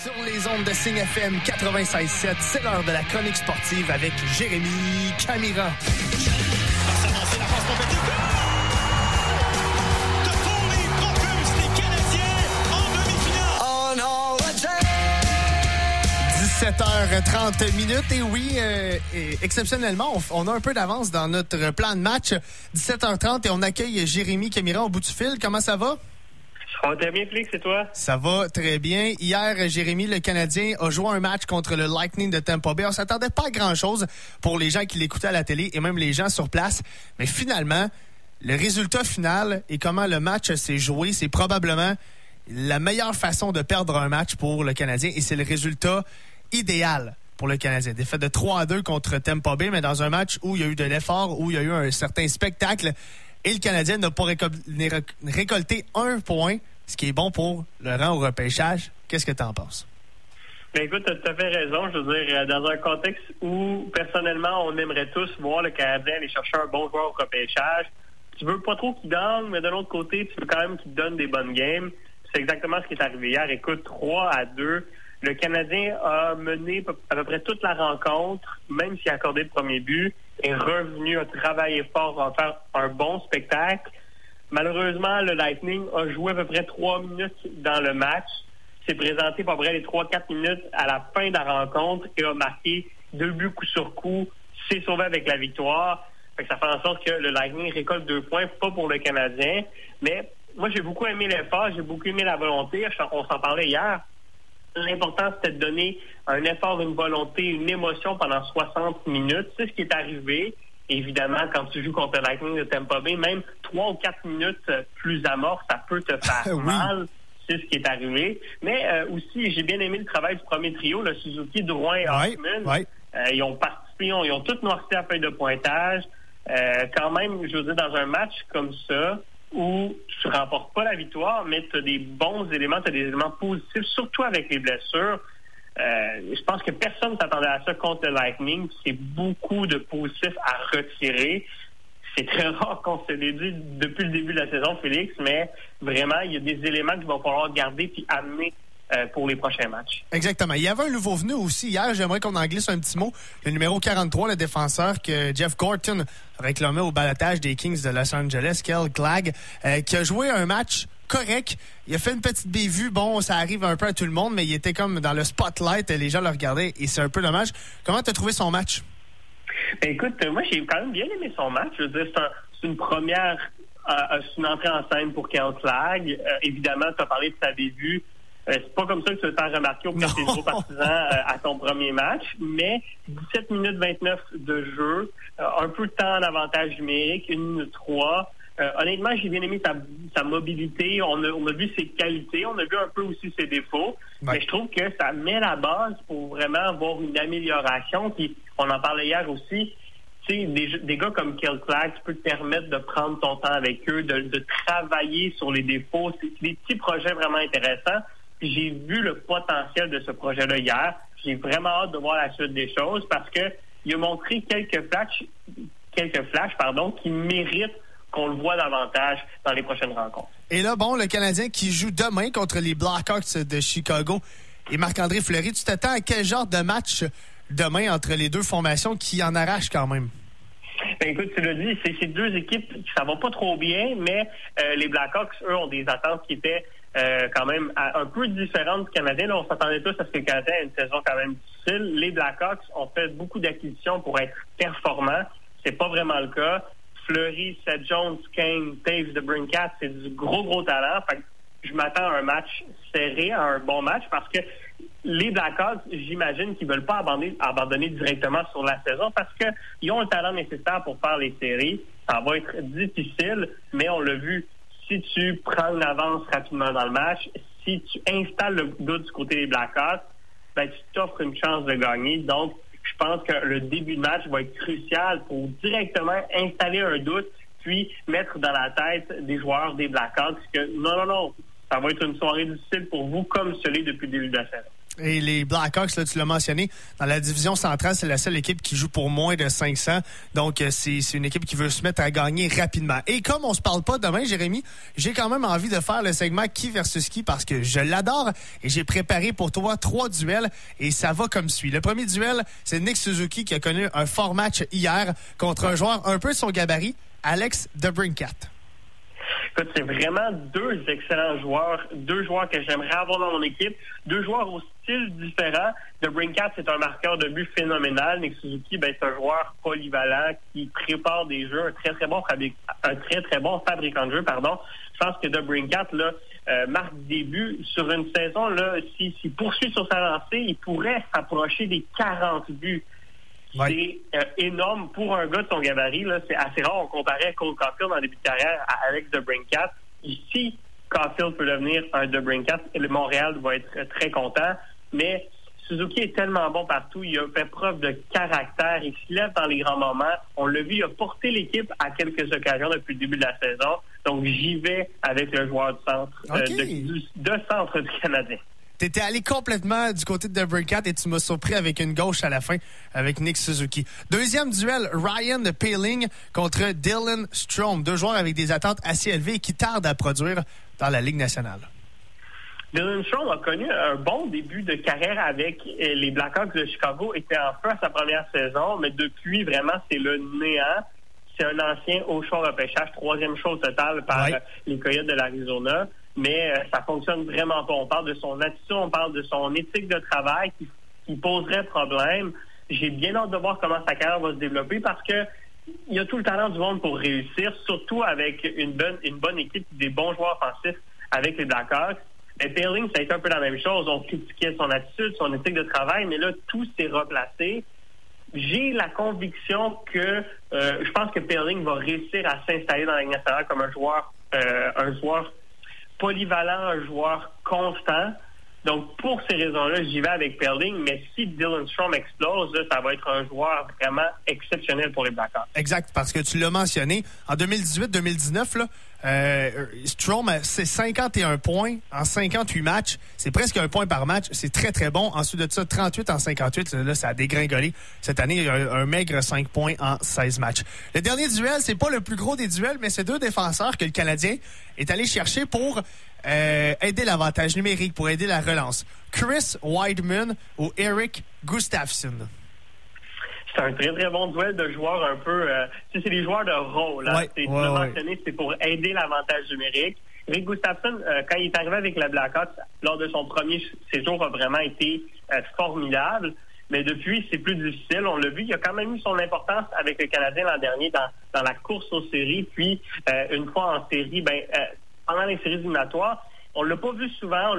Sur les ondes de Signe FM 96.7, c'est l'heure de la chronique sportive avec Jérémy Camira. Toffoli propulse les Canadiens en demi-finale. On a 17h30 et oui, exceptionnellement, on a un peu d'avance dans notre plan de match. 17h30 et on accueille Jérémy Camira au bout du fil. Comment ça va? Ça va très bien, Félix, et toi? Ça va très bien. Hier, Jérémy, le Canadien, a joué un match contre le Lightning de Tampa Bay. On s'attendait pas à grand-chose pour les gens qui l'écoutaient à la télé et même les gens sur place. Mais finalement, le résultat final et comment le match s'est joué, c'est probablement la meilleure façon de perdre un match pour le Canadien et c'est le résultat idéal pour le Canadien. Défaite de 3-2 contre Tampa Bay, mais dans un match où il y a eu de l'effort, où il y a eu un certain spectacle et le Canadien n'a pas récolté un point, ce qui est bon pour le rang au repêchage. Qu'est-ce que tu en penses? Ben écoute, tu as tout à fait raison. Je veux dire, dans un contexte où, personnellement, on aimerait tous voir le Canadien aller chercher un bon joueur au repêchage. Tu veux pas trop qu'il gagne, mais de l'autre côté, tu veux quand même qu'il donne des bonnes games. C'est exactement ce qui est arrivé hier. Écoute, 3-2. Le Canadien a mené à peu près toute la rencontre, même s'il a accordé le premier but, est revenu, a travaillé fort, à faire un bon spectacle. Malheureusement, le Lightning a joué à peu près 3 minutes dans le match, s'est présenté à peu près les 3-4 minutes à la fin de la rencontre et a marqué 2 buts coup sur coup, s'est sauvé avec la victoire. Fait que ça fait en sorte que le Lightning récolte 2 points, pas pour le Canadien. Mais moi, j'ai beaucoup aimé l'effort, j'ai beaucoup aimé la volonté. On s'en parlait hier. L'important, c'était de donner un effort, une volonté, une émotion pendant 60 minutes. C'est ce qui est arrivé. Évidemment, quand tu joues contre le Lightning de Tampa Bay, même 3 ou 4 minutes plus amorphes, ça peut te faire mal. C'est ce qui est arrivé. Mais aussi, j'ai bien aimé le travail du premier trio, le Suzuki, Drouin et Hoffman. Ouais. Ils ont participé, ils ont tous noirci à la feuille de pointage. Quand même, je veux dire, dans un match comme ça, où tu ne remportes pas la victoire, mais tu as des bons éléments, tu as des éléments positifs, surtout avec les blessures. Je pense que personne ne s'attendait à ça contre le Lightning. C'est beaucoup de positifs à retirer. C'est très rare qu'on se l'ait dit depuis le début de la saison, Félix, mais vraiment, il y a des éléments qu'il va falloir garder puis amener pour les prochains matchs. Exactement. Il y avait un nouveau venu aussi hier. J'aimerais qu'on en glisse un petit mot. Le numéro 43, le défenseur que Jeff Gorton a réclamé au balotage des Kings de Los Angeles, Kyle Clague, qui a joué un match correct. Il a fait une petite bévue. Bon, ça arrive un peu à tout le monde, mais il était comme dans le spotlight. Les gens le regardaient et c'est un peu dommage. Comment tu as trouvé son match? Ben écoute, moi, j'ai quand même bien aimé son match. Je veux dire, c'est une première, c'est une entrée en scène pour Kyle Clague. Évidemment, tu as parlé de sa bévue. C'est pas comme ça que tu vas te faire remarquer auprès de tes gros partisans à ton premier match, mais 17 minutes 29 de jeu, un peu de temps en avantage numérique, 1 minute 3. Honnêtement, j'ai bien aimé sa mobilité. On a vu ses qualités, on a vu un peu aussi ses défauts, mais je trouve que ça met la base pour vraiment avoir une amélioration. Puis on en parlait hier aussi. Tu sais, des gars comme Kyle Clague, tu peux te permettre de prendre ton temps avec eux, de travailler sur les défauts. C'est des petits projets vraiment intéressants. J'ai vu le potentiel de ce projet-là hier. J'ai vraiment hâte de voir la suite des choses parce que il a montré quelques flashs, qui méritent qu'on le voit davantage dans les prochaines rencontres. Et là, bon, le Canadien qui joue demain contre les Blackhawks de Chicago et Marc-André Fleury, tu t'attends à quel genre de match demain entre les deux formations qui en arrachent quand même? Ben écoute, tu l'as dit, c'est deux équipes, ça va pas trop bien, mais les Blackhawks, eux, ont des attentes qui étaient quand même un peu différentes du Canadien. Là, on s'attendait tous à ce que le Canadien ait une saison quand même difficile. Les Blackhawks ont fait beaucoup d'acquisitions pour être performants. C'est pas vraiment le cas. Fleury, Seth Jones, Kane, Taves, DeBrincat, c'est du gros talent. Fait que je m'attends à un match serré, à un bon match, parce que les Blackhawks, j'imagine qu'ils veulent pas abandonner directement sur la saison parce qu'ils ont le talent nécessaire pour faire les séries. Ça va être difficile, mais on l'a vu. Si tu prends une avance rapidement dans le match, si tu installes le doute du côté des Blackhawks, ben tu t'offres une chance de gagner. Donc, je pense que le début de match va être crucial pour directement installer un doute, puis mettre dans la tête des joueurs des Blackhawks que non, ça va être une soirée difficile pour vous comme ce l'est depuis le début de la saison. Et les Blackhawks, là, tu l'as mentionné, dans la division centrale, c'est la seule équipe qui joue pour moins de 500. Donc, c'est une équipe qui veut se mettre à gagner rapidement. Et comme on se parle pas demain, Jérémy, j'ai quand même envie de faire le segment Qui versus qui parce que je l'adore et j'ai préparé pour toi 3 duels et ça va comme suit. Le premier duel, c'est Nick Suzuki qui a connu un fort match hier contre un joueur un peu de son gabarit, Alex DeBrincat. Écoute, c'est vraiment 2 excellents joueurs, 2 joueurs que j'aimerais avoir dans mon équipe, 2 joueurs au style différent. DeBrincat, c'est un marqueur de but phénoménal. Nick Suzuki, c'est un joueur polyvalent qui prépare des jeux, un très très bon fabricant de jeu, pardon. Je pense que DeBrincat, là, marque des buts sur une saison, là, s'il poursuit sur sa lancée, il pourrait s'approcher des 40 buts. Ouais. C'est énorme pour un gars de son gabarit. Là, c'est assez rare. On comparait Cole Caulfield en début de carrière à Alex DeBrincat. Ici, Caulfield peut devenir un DeBrincat et le Montréal va être très content. Mais Suzuki est tellement bon partout. Il a fait preuve de caractère. Il se lève dans les grands moments. On l'a vu, il a porté l'équipe à quelques occasions depuis le début de la saison. Donc, j'y vais avec le joueur du centre, de centre du Canadien. T'étais allé complètement du côté de DeBrincat et tu m'as surpris avec une gauche à la fin avec Nick Suzuki. Deuxième duel, Ryan de Poehling contre Dylan Strome. 2 joueurs avec des attentes assez élevées et qui tardent à produire dans la Ligue nationale. Dylan Strome a connu un bon début de carrière avec les Blackhawks de Chicago. Était en feu à sa première saison, mais depuis, vraiment, c'est le néant. C'est un ancien au choix repêchage, 3e choix au total par les Coyotes de l'Arizona. Mais ça fonctionne vraiment pas. On parle de son attitude, on parle de son éthique de travail qui poserait problème. J'ai bien hâte de voir comment sa carrière va se développer parce que il a tout le talent du monde pour réussir, surtout avec une bonne équipe, des bons joueurs offensifs avec les Blackhawks. Mais Poehling, ça a été un peu la même chose. On critiquait son attitude, son éthique de travail, mais là, tout s'est replacé. J'ai la conviction que je pense que Poehling va réussir à s'installer dans la Ligue nationale comme un joueur polyvalent, un joueur constant. Donc, pour ces raisons-là, j'y vais avec Poehling. Mais si Dylan Strome explose, là, ça va être un joueur vraiment exceptionnel pour les Blackhawks. Exact, parce que tu l'as mentionné. En 2018-2019, là, Strome, c'est 51 points en 58 matchs. C'est presque 1 point par match. C'est très, très bon. Ensuite de ça, 38 en 58. Là, ça a dégringolé. Cette année, il y a un maigre 5 points en 16 matchs. Le dernier duel, c'est pas le plus gros des duels, mais c'est 2 défenseurs que le Canadien est allé chercher pour aider l'avantage numérique, pour aider la relance. Chris Wideman ou Eric Gustafsson. C'est un très, très bon duel de joueurs un peu... c'est des joueurs de rôle. Hein? Tu l'as mentionné, c'est pour aider l'avantage numérique. Eric Gustafsson, quand il est arrivé avec la Blackhawks, lors de son premier séjour, a vraiment été formidable. Mais depuis, c'est plus difficile. On l'a vu, il a quand même eu son importance avec le Canadien l'an dernier dans la course aux séries. Puis, une fois en série, pendant les séries éliminatoires, on l'a pas vu souvent,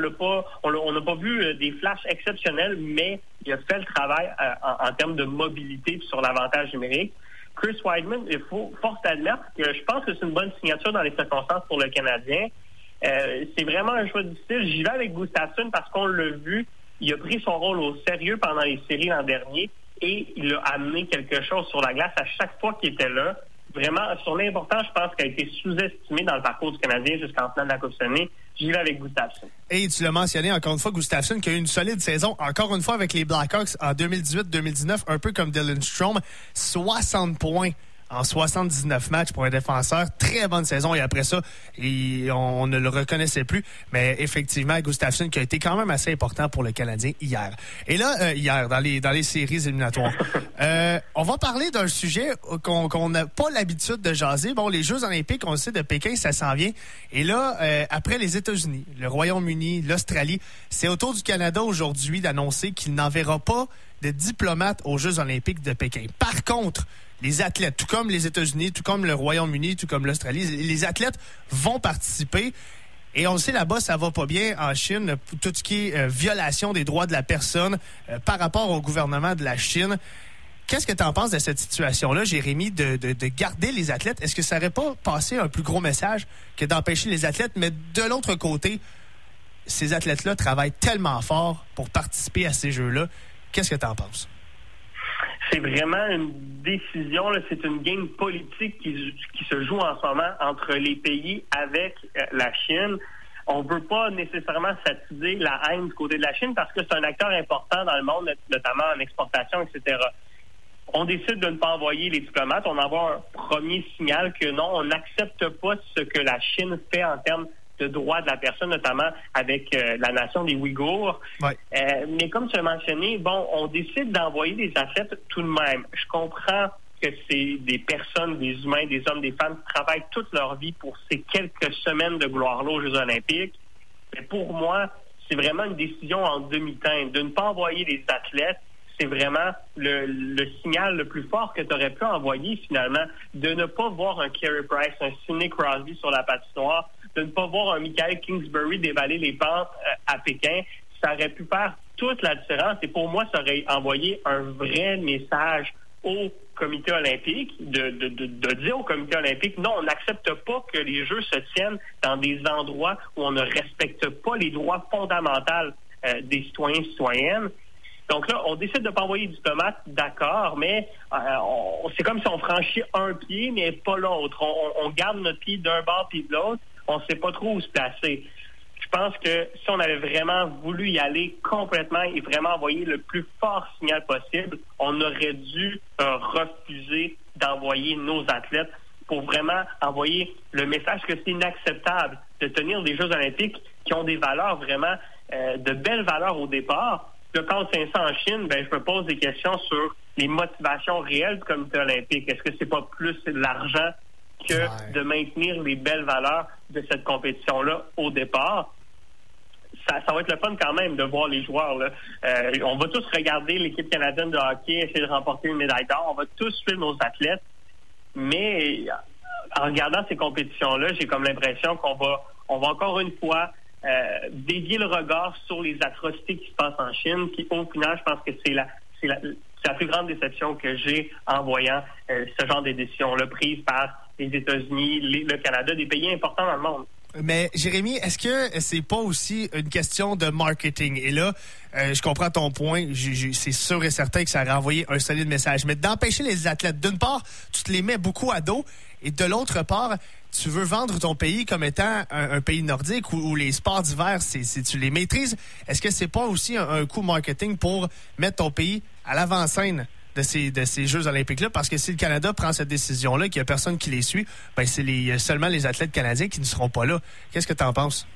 on n'a pas vu des flashs exceptionnels, mais il a fait le travail en termes de mobilité sur l'avantage numérique. Chris Wideman, il faut fort admettre que je pense que c'est une bonne signature dans les circonstances pour le Canadien. C'est vraiment un choix difficile. J'y vais avec Gustafsson parce qu'on l'a vu, il a pris son rôle au sérieux pendant les séries l'an dernier et il a amené quelque chose sur la glace à chaque fois qu'il était là. Vraiment, son importance, je pense, qu'il a été sous-estimé dans le parcours du Canadien jusqu'en finale de la Coupe Stanley. J'y vais avec Gustafsson. Et tu l'as mentionné encore une fois, Gustafsson, qui a eu une solide saison, encore une fois avec les Blackhawks en 2018-2019, un peu comme Dylan Strome, 60 points en 79 matchs pour un défenseur. Très bonne saison. Et après ça, on ne le reconnaissait plus. Mais effectivement, Gustafsson qui a été quand même assez important pour le Canadien hier. Et là, hier, dans les séries éliminatoires, on va parler d'un sujet qu'on n'a pas l'habitude de jaser. Bon, les Jeux olympiques, on le sait, de Pékin, ça s'en vient. Et là, après les États-Unis, le Royaume-Uni, l'Australie, c'est au tour du Canada aujourd'hui d'annoncer qu'il n'enverra pas de diplomates aux Jeux olympiques de Pékin. Par contre, les athlètes, tout comme les États-Unis, tout comme le Royaume-Uni, tout comme l'Australie, les athlètes vont participer. Et on le sait, là-bas, ça va pas bien en Chine, tout ce qui est violation des droits de la personne par rapport au gouvernement de la Chine. Qu'est-ce que tu en penses de cette situation-là, Jérémy, de garder les athlètes? Est-ce que ça n'aurait pas passé un plus gros message que d'empêcher les athlètes? Mais de l'autre côté, ces athlètes-là travaillent tellement fort pour participer à ces Jeux-là. Qu'est-ce que tu en penses? C'est vraiment une décision, là, c'est une game politique qui se joue en ce moment entre les pays avec la Chine. on veut pas nécessairement s'attiser la haine du côté de la Chine parce que c'est un acteur important dans le monde, notamment en exportation, etc. On décide de ne pas envoyer les diplomates. On envoie un premier signal que non, on n'accepte pas ce que la Chine fait en termes de droits de la personne, notamment avec la nation des Ouïghours. Ouais. Mais comme tu l'as mentionné, on décide d'envoyer des athlètes tout de même. Je comprends que c'est des personnes, des humains, des hommes, des femmes qui travaillent toute leur vie pour ces quelques semaines de gloire-là aux Jeux olympiques. Mais pour moi, c'est vraiment une décision en demi-teinte. De ne pas envoyer des athlètes, c'est vraiment le signal le plus fort que tu aurais pu envoyer finalement. De ne pas voir un Carey Price, un Sidney Crosby sur la patinoire, de ne pas voir un Michael Kingsbury dévaler les pentes à Pékin, ça aurait pu faire toute la différence. Et pour moi, ça aurait envoyé un vrai message au comité olympique, de dire au comité olympique, non, on n'accepte pas que les Jeux se tiennent dans des endroits où on ne respecte pas les droits fondamentaux des citoyens et citoyennes. Donc là, on décide de ne pas envoyer de diplomates, d'accord, mais c'est comme si on franchit un pied, mais pas l'autre. On garde notre pied d'un bord puis de l'autre. On ne sait pas trop où se placer. Je pense que si on avait vraiment voulu y aller complètement et vraiment envoyer le plus fort signal possible, on aurait dû refuser d'envoyer nos athlètes pour vraiment envoyer le message que c'est inacceptable de tenir des Jeux olympiques qui ont des valeurs vraiment, de belles valeurs au départ. Le camp 500 en Chine, je me pose des questions sur les motivations réelles du comité olympique. Est-ce que c'est pas plus l'argent que de maintenir les belles valeurs de cette compétition-là au départ? Ça va être le fun quand même de voir les joueurs, là. On va tous regarder l'équipe canadienne de hockey essayer de remporter une médaille d'or. On va tous suivre nos athlètes. Mais en regardant ces compétitions-là, j'ai comme l'impression qu'on va encore une fois dévier le regard sur les atrocités qui se passent en Chine. Puis au final, je pense que c'est la plus grande déception que j'ai en voyant ce genre de décisions-là prises par les États-Unis, le Canada, des pays importants dans le monde. Mais Jérémy, est-ce que c'est pas aussi une question de marketing? Et là, je comprends ton point. C'est sûr et certain que ça a renvoyé un solide message. Mais d'empêcher les athlètes, d'une part, tu te les mets beaucoup à dos. Et de l'autre part, tu veux vendre ton pays comme étant un pays nordique où les sports d'hiver, tu les maîtrises. Est-ce que c'est pas aussi un coup marketing pour mettre ton pays à l'avant-scène de ces Jeux olympiques-là? Parce que si le Canada prend cette décision-là, qu'il n'y a personne qui les suit, c'est seulement les athlètes canadiens qui ne seront pas là. Qu'est-ce que tu en penses?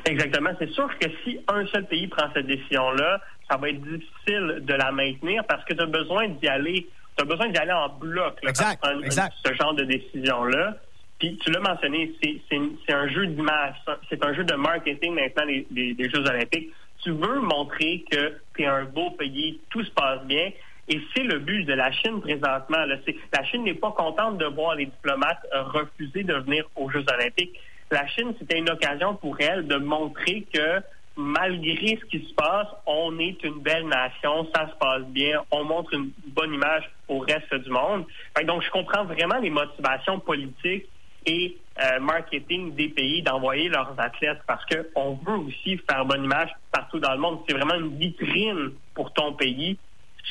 Exactement. C'est sûr que si un seul pays prend cette décision-là, ça va être difficile de la maintenir parce que tu as besoin d'y aller. Tu as besoin d'y aller en bloc là, exact. Ce genre de décision-là. Puis tu l'as mentionné, c'est un jeu d'image. C'est un jeu de marketing maintenant des Jeux olympiques. Tu veux montrer que tu es un beau pays, tout se passe bien. Et c'est le but de la Chine présentement. Là. La Chine n'est pas contente de voir les diplomates refuser de venir aux Jeux olympiques. La Chine, c'était une occasion pour elle de montrer que malgré ce qui se passe, on est une belle nation, ça se passe bien, on montre une bonne image au reste du monde. Donc, je comprends vraiment les motivations politiques et marketing des pays d'envoyer leurs athlètes parce qu'on veut aussi faire bonne image partout dans le monde. C'est vraiment une vitrine pour ton pays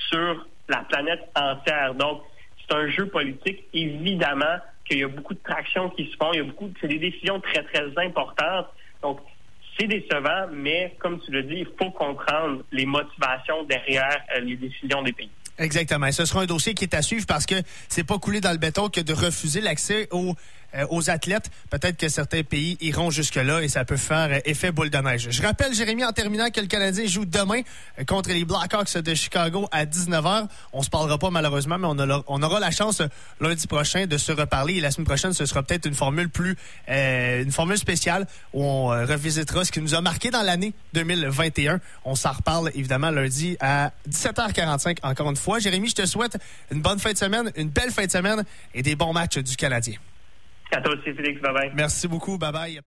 sur la planète entière. Donc, c'est un jeu politique. Évidemment qu'il y a beaucoup de tractions qui se font. C'est des décisions très, très importantes. Donc, c'est décevant, mais comme tu l'as dit, il faut comprendre les motivations derrière les décisions des pays. Exactement. Ce sera un dossier qui est à suivre parce que c'est pas coulé dans le béton que de refuser l'accès aux athlètes. Peut-être que certains pays iront jusque-là et ça peut faire effet boule de neige. Je rappelle, Jérémy, en terminant, que le Canadien joue demain contre les Blackhawks de Chicago à 19h. On se parlera pas malheureusement, mais on aura la chance lundi prochain de se reparler. Et la semaine prochaine, ce sera peut-être une formule une formule spéciale où on revisitera ce qui nous a marqué dans l'année 2021. On s'en reparle évidemment lundi à 17h45 encore une fois. Jérémy, je te souhaite une bonne fin de semaine, une belle fin de semaine et des bons matchs du Canadien. À toi aussi, Félix. Bye-bye. Merci beaucoup. Bye-bye.